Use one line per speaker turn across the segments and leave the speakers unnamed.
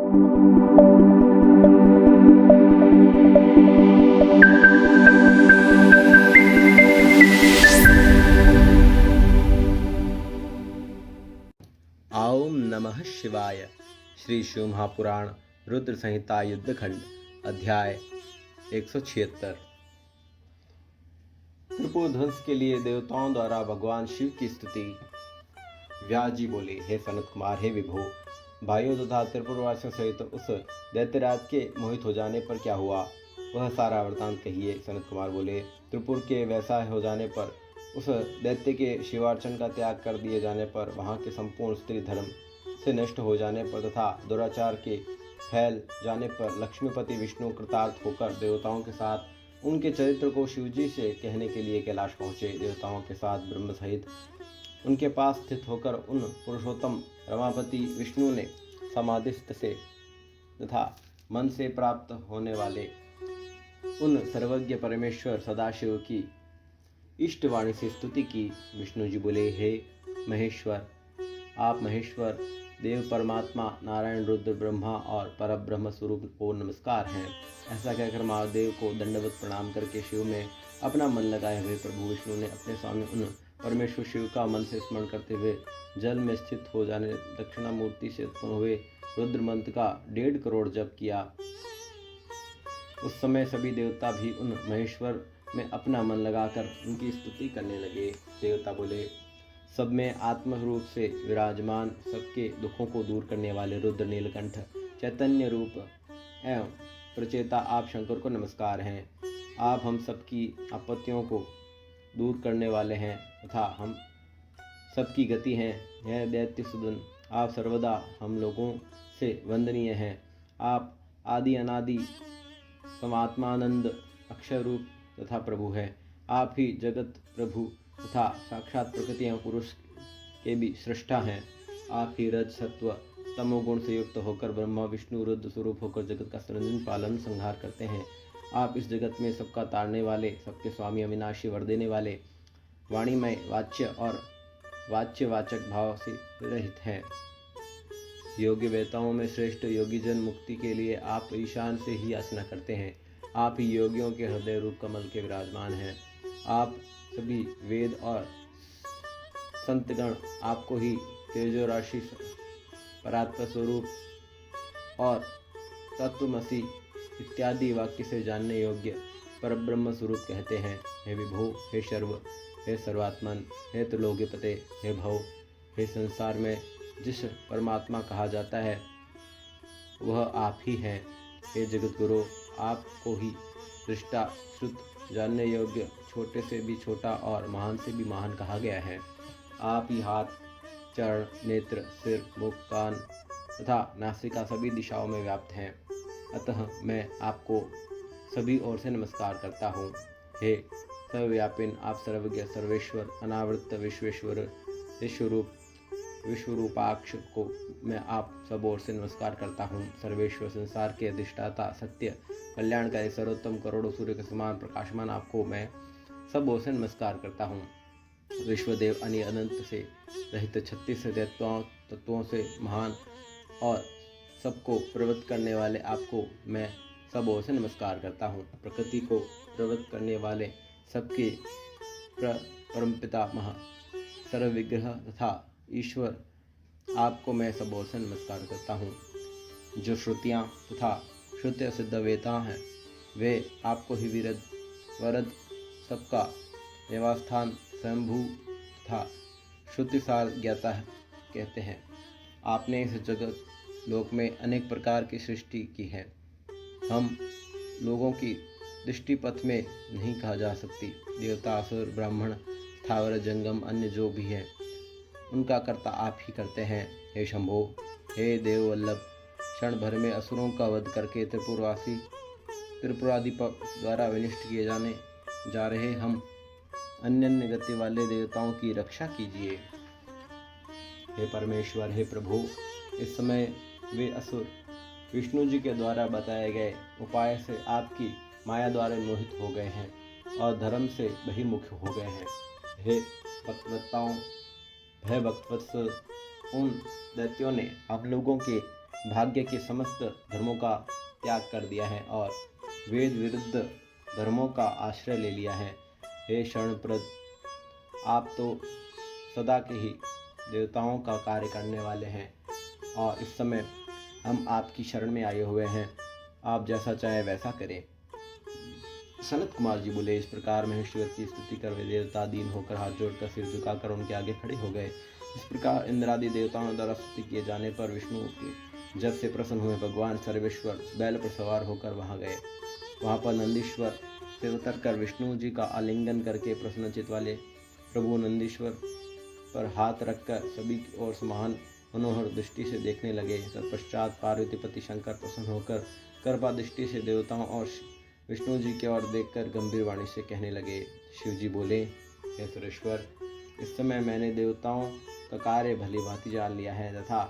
ओम नमः शिवाय। श्री शिव महापुराण रुद्र संहिता युद्धखंड अध्याय 176। त्रिपुर ध्वंस के लिए देवताओं द्वारा भगवान शिव की स्तुति। व्यास जी बोले, हे सनत कुमार, हे विभो, भाइयों तथा त्रिपुरवासियों सहित उस दैत्यराज के मोहित हो जाने पर क्या हुआ, वह सारा वृतांत कहिए। सनत कुमार बोले, त्रिपुर के वैसा हो जाने पर, उस दैत्य के शिवार्चन का त्याग कर दिए जाने पर, वहाँ के संपूर्ण स्त्री धर्म से नष्ट हो जाने पर तथा दुराचार के फैल जाने पर लक्ष्मीपति विष्णु कृतार्थ होकर देवताओं के साथ उनके चरित्र को शिवजी से कहने के लिए कैलाश पहुँचे। देवताओं के साथ ब्रह्म सहित उनके पास स्थित होकर उन पुरुषोत्तम रमापति विष्णु ने समाधिस्थ से तथा मन से प्राप्त होने वाले उन सर्वज्ञ परमेश्वर सदाशिव की इष्टवाणी से स्तुति की। विष्णु जी बोले, हे महेश्वर, आप महेश्वर देव परमात्मा नारायण रुद्र ब्रह्मा और परब्रह्म स्वरूप को नमस्कार हैं। ऐसा कहकर महादेव को दंडवत प्रणाम करके शिव में अपना मन लगाए हुए प्रभु विष्णु ने अपने स्वामी उन परमेश्वर शिव का मन से स्मरण करते हुए जल में स्थित हो जाने दक्षिणामूर्ति से उत्पन्न हुए रुद्र मंत्र का 1.5 करोड़ जप किया। उस समय सभी देवता भी उन महेश्वर में अपना मन लगाकर उनकी स्तुति करने लगे। देवता बोले, सब में आत्म रूप से विराजमान, सबके दुखों को दूर करने वाले रुद्र नीलकंठ चैतन्य रूप एवं प्रचेता आप शंकर को नमस्कार हैं। आप हम सबकी आपत्तियों को दूर करने वाले हैं तथा हम सबकी गति हैं। यह दैत्य सुदन, आप सर्वदा हम लोगों से वंदनीय हैं। आप आदि अनादि परमात्मानंद अक्षय रूप तथा प्रभु है। आप ही जगत प्रभु तथा साक्षात प्रकृति एवं पुरुष के भी सृष्टा हैं। आप ही रज सत्व तमोगुण से युक्त होकर ब्रह्मा विष्णु रुद्र स्वरूप होकर जगत का सृजन पालन संहार करते हैं। आप इस जगत में सबका तारने वाले, सबके स्वामी, अविनाशी, वर देने वाले, वाणीमय, वाच्य और वाच्यवाचक भाव से रहित हैं। योगी वेताओं में श्रेष्ठ योगी जन मुक्ति के लिए आप ईशान से ही याचना करते हैं। आप ही योगियों के हृदय रूप कमल के विराजमान हैं। आप सभी वेद और संतगण आपको ही तेजो राशि, परात्पर स्वरूप और तत्वमसि इत्यादि वाक्य से जानने योग्य परब्रह्म स्वरूप कहते हैं। हे विभो, हे शर्व, हे सर्वात्मन, हे त्रिलोकीपते, हे भव, हे संसार में जिस परमात्मा कहा जाता है वह आप ही हैं। हे जगत गुरु, आपको ही दृष्टा, श्रुत, जानने योग्य, छोटे से भी छोटा और महान से भी महान कहा गया है। आप ही हाथ, चरण, नेत्र, सिर, मुख, कान तथा नासिका सभी दिशाओं में व्याप्त हैं। अतः मैं आपको सभी ओर से नमस्कार करता हूँ। हे सर्वव्यापिन, आप सर्वज्ञ, सर्वेश्वर, अनावृत विश्वेश्वर, विश्वरूप, विश्वरूपाक्ष को मैं आप सब ओर से नमस्कार करता हूँ। सर्वेश्वर, संसार के अधिष्ठाता, सत्य, कल्याणकारी, सर्वोत्तम, करोड़ों सूर्य के समान प्रकाशमान आपको मैं सब ओर से नमस्कार करता हूँ। विश्वदेव अनि अनंत से रहित 36 तत्वों से महान और सबको प्रवृत्त करने वाले आपको मैं सब ओर से नमस्कार करता हूँ। प्रकृति को प्रवृत्त करने वाले सबके परमपिता महा सर्वविग्रह तथा ईश्वर आपको मैं सब ओर से नमस्कार करता हूँ। जो श्रुतियाँ तथा श्रुत्य सिद्ध वेता हैं वे आपको ही विरद वरद, सबका निवासस्थान, स्वयंभू तथा श्रुतिसार ज्ञाता कहते हैं। आपने इस जगत लोक में अनेक प्रकार की सृष्टि की है। हम लोगों की दृष्टिपथ में नहीं कहा जा सकती। देवता, असुर, ब्राह्मण, स्थावर, जंगम, अन्य जो भी है उनका कर्ता आप ही करते हैं। हे शंभो, हे देववल्लभ, क्षण भर में असुरों का वध करके त्रिपुरादि द्वारा विनिष्ट किए जाने जा रहे हम अन्य गति वाले देवताओं की रक्षा कीजिए। हे परमेश्वर, हे प्रभु, इस समय वे असुर विष्णु जी के द्वारा बताए गए उपाय से आपकी माया द्वारा मोहित हो गए हैं और धर्म से बहिर्मुख हो गए हैं। हे भक्तवत्ताओं, भय भक्तवत्स, उन दैत्यों ने आप लोगों के भाग्य के समस्त धर्मों का त्याग कर दिया है और वेद विरुद्ध धर्मों का आश्रय ले लिया है। हे शरणप्रद, आप तो सदा के ही देवताओं का कार्य करने वाले हैं और इस समय हम आपकी शरण में आए हुए हैं। आप जैसा चाहे वैसा करें। सनत कुमार जी बोले, इस प्रकार महेश्वर की स्तुति कर वे देवता दीन होकर हाथ जोड़कर सिर झुकाकर उनके आगे खड़े हो गए। इस प्रकार इंद्रादि देवताओं द्वारा स्तुति किए जाने पर विष्णु के जब से प्रसन्न हुए भगवान सर्वेश्वर बैल पर सवार होकर वहां गए। वहां पर नंदीश्वर से उतरकर विष्णु जी का आलिंगन करके प्रसन्नचित वाले प्रभु नंदीश्वर पर हाथ रखकर सभी की ओर समान मनोहर दृष्टि से देखने लगे। तत्पश्चात पार्वतीपति शंकर प्रसन्न होकर कृपा दृष्टि से देवताओं और विष्णु जी की ओर देखकर गंभीर वाणी से कहने लगे। शिव जी बोले, हे सुरेश्वर, इस समय मैंने देवताओं का कार्य भली भांति जान लिया है तथा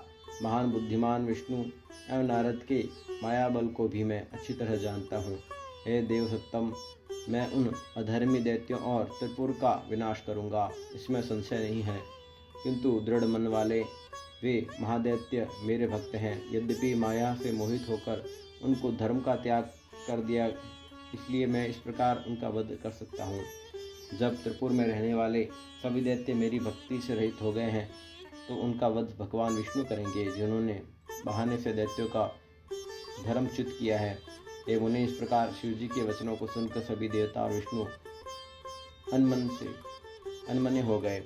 महान बुद्धिमान विष्णु एवं नारद के माया बल को भी मैं अच्छी तरह जानता हूँ। हे देव सत्तम, मैं उन अधर्मी दैत्यों और त्रिपुर का विनाश करूँगा, इसमें संशय नहीं है। किंतु दृढ़ मन वाले वे महादैत्य मेरे भक्त हैं। यद्यपि माया से मोहित होकर उनको धर्म का त्याग कर दिया, इसलिए मैं इस प्रकार उनका वध कर सकता हूँ। जब त्रिपुर में रहने वाले सभी दैत्य मेरी भक्ति से रहित हो गए हैं तो उनका वध भगवान विष्णु करेंगे, जिन्होंने बहाने से दैत्यों का धर्मच्युत किया है। हे मुनि, इस प्रकार शिव जी के वचनों को सुनकर सभी देवता और विष्णु अनमने हो गए।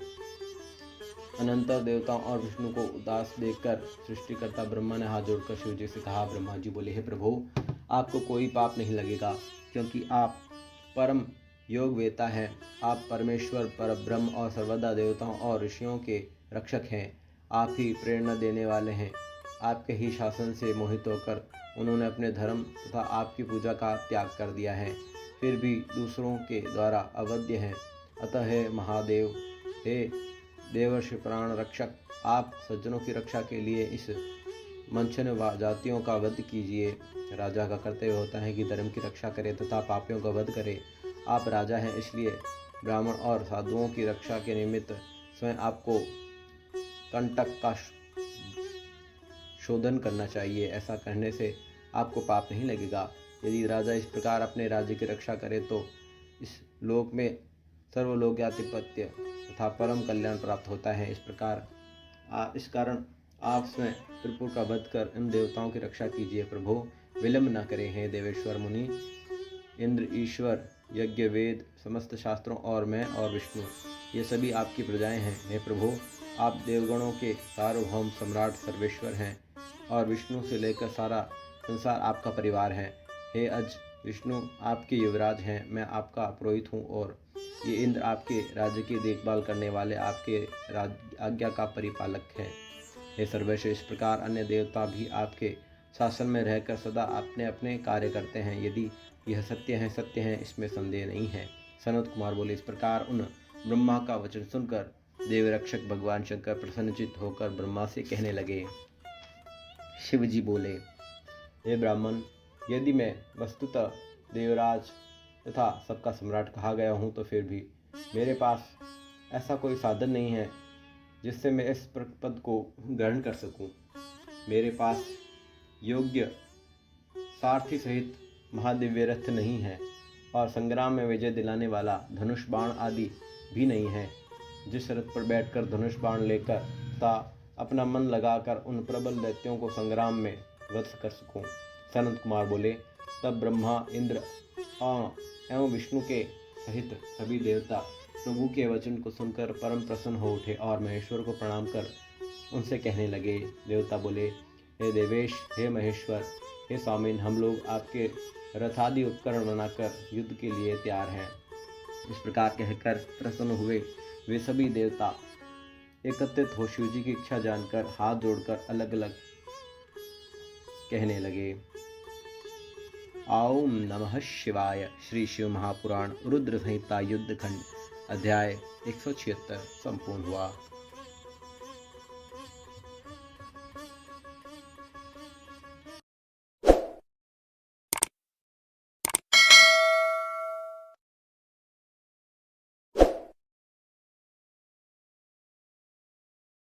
अनंतर देवताओं और विष्णु को उदास देखकर सृष्टिकर्ता ब्रह्मा ने हाथ जोड़कर शिव जी से कहा। ब्रह्मा जी बोले, हे प्रभु, आपको कोई पाप नहीं लगेगा, क्योंकि आप परम योग वेता हैं। आप परमेश्वर परब्रह्म और सर्वदा देवताओं और ऋषियों के रक्षक हैं। आप ही प्रेरणा देने वाले हैं। आपके ही शासन से मोहित होकर उन्होंने अपने धर्म तथा आपकी पूजा का त्याग कर दिया है, फिर भी दूसरों के द्वारा अवध्य हैं। अतः हे महादेव, हे देवर्षि प्राण रक्षक, आप सज्जनों की रक्षा के लिए इस मंचन जातियों का वध कीजिए। राजा का कर्तव्य होता है कि धर्म की रक्षा करे तथा पापियों का वध करे। आप राजा हैं, इसलिए ब्राह्मण और साधुओं की रक्षा के निमित्त स्वयं आपको कंटक का शोधन करना चाहिए। ऐसा करने से आपको पाप नहीं लगेगा। यदि राजा इस प्रकार अपने राज्य की रक्षा करे तो इस लोक में सर्वलोकाधिपत्य तथा परम कल्याण प्राप्त होता है। इस कारण आप स्वयं त्रिपुर का वध कर इन देवताओं की रक्षा कीजिए। प्रभु, विलंब न करें। हे देवेश्वर मुनि, इंद्र, ईश्वर, यज्ञ, वेद, समस्त शास्त्रों और मैं और विष्णु, ये सभी आपकी प्रजाएं हैं। हे प्रभु, आप देवगणों के सार्वभौम सम्राट सर्वेश्वर हैं और विष्णु से लेकर सारा संसार आपका परिवार है। हे अज, विष्णु आपके युवराज हैं, मैं आपका पुरोहित हूँ और ये इंद्र आपके राज्य की देखभाल करने वाले आपके आज्ञा का परिपालक है। हे सर्वेश्वर, इस प्रकार अन्य देवता भी आपके शासन में रहकर सदा अपने अपने कार्य करते हैं। यदि यह सत्य है, इसमें संदेह नहीं है। सनत कुमार बोले, इस प्रकार उन ब्रह्मा का वचन सुनकर देवरक्षक भगवान शंकर प्रसन्नचित होकर ब्रह्मा से कहने लगे। शिव जी बोले, हे ब्राह्मण, यदि मैं वस्तुतः देवराज तथा सबका सम्राट कहा गया हूँ तो फिर भी मेरे पास ऐसा कोई साधन नहीं है जिससे मैं इस पद को ग्रहण कर सकूं। मेरे पास योग्य सारथी सहित महादिव्य रथ नहीं है और संग्राम में विजय दिलाने वाला धनुष बाण आदि भी नहीं है, जिस रथ पर बैठकर धनुष बाण लेकर तथा अपना मन लगाकर उन प्रबल दैत्यों को संग्राम में वध कर सकूं। सनत कुमार बोले, तब ब्रह्मा, इंद्र एवं विष्णु के सहित सभी देवता प्रभु के वचन को सुनकर परम प्रसन्न हो उठे और महेश्वर को प्रणाम कर उनसे कहने लगे। देवता बोले, हे देवेश, हे महेश्वर, हे स्वामीन, हम लोग आपके रथादि उपकरण बनाकर युद्ध के लिए तैयार हैं। इस प्रकार कहकर प्रसन्न हुए वे सभी देवता एकत्रित हो शिव जी की इच्छा जानकर हाथ जोड़कर अलग अलग कहने लगे। ओम नमः शिवाय। श्री शिव महापुराण रुद्र संहिता युद्ध खंड अध्याय 176 संपूर्ण हुआ।